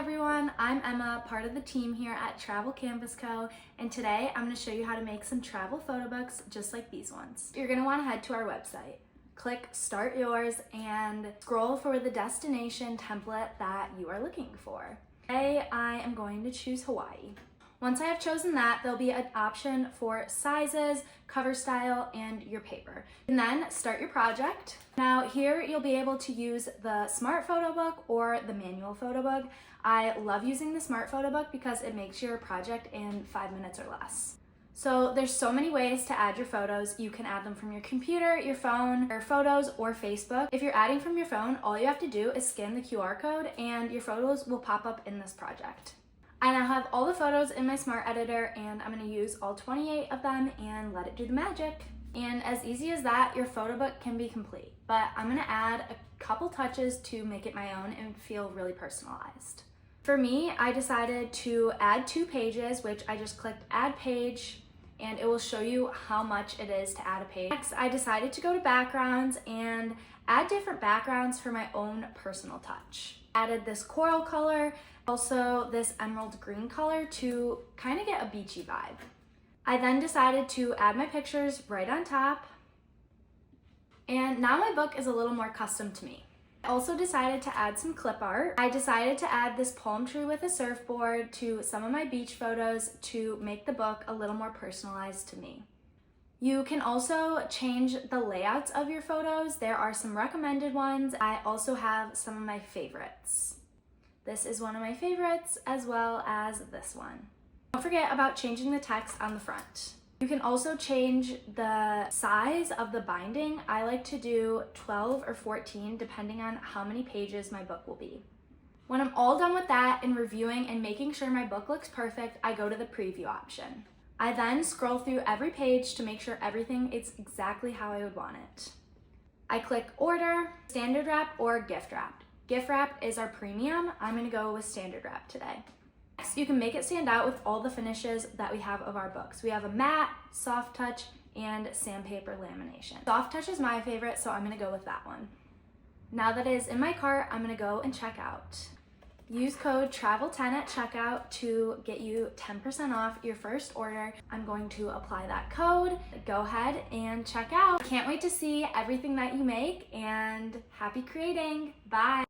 everyone, I'm Emma, part of the team here at Travel Campus Co. And today I'm going to show you how to make some travel photo books just like these ones. You're going to want to head to our website, click Start Yours, and scroll for the destination template that you are looking for. Today I am going to choose Hawaii. Once I have chosen that, there'll be an option for sizes, cover style, and your paper. And then start your project. Now here you'll be able to use the Smart Photo Book or the manual photo book. I love using the Smart Photo Book because it makes your project in 5 minutes or less. So there's so many ways to add your photos. You can add them from your computer, your phone, your photos, or Facebook. If you're adding from your phone, all you have to do is scan the QR code and your photos will pop up in this project. I now have all the photos in my Smart Editor and I'm going to use all 28 of them and let it do the magic. And as easy as that, your photo book can be complete. But I'm going to add a couple touches to make it my own and feel really personalized. For me, I decided to add 2 pages, which I just clicked Add Page, and it will show you how much it is to add a page. Next, I decided to go to backgrounds and add different backgrounds for my own personal touch. Added this coral color, also this emerald green color to kind of get a beachy vibe. I then decided to add my pictures right on top, and now my book is a little more custom to me. I also decided to add some clip art. I decided to add this palm tree with a surfboard to some of my beach photos to make the book a little more personalized to me. You can also change the layouts of your photos. There are some recommended ones. I also have some of my favorites. This is one of my favorites, as well as this one. Don't forget about changing the text on the front. You can also change the size of the binding. I like to do 12 or 14 depending on how many pages my book will be. When I'm all done with that and reviewing and making sure my book looks perfect, I go to the preview option. I then scroll through every page to make sure everything is exactly how I would want it. I click Order, Standard Wrap, or Gift Wrap. Gift Wrap is our premium. I'm going to go with Standard Wrap today. Next, you can make it stand out with all the finishes that we have of our books. We have a matte, soft touch, and sandpaper lamination. Soft touch is my favorite, so I'm going to go with that one. Now that it is in my cart, I'm going to go and check out. Use code TRAVEL10 at checkout to get you 10% off your first order. I'm going to apply that code. Go ahead and check out. Can't wait to see everything that you make, and happy creating. Bye.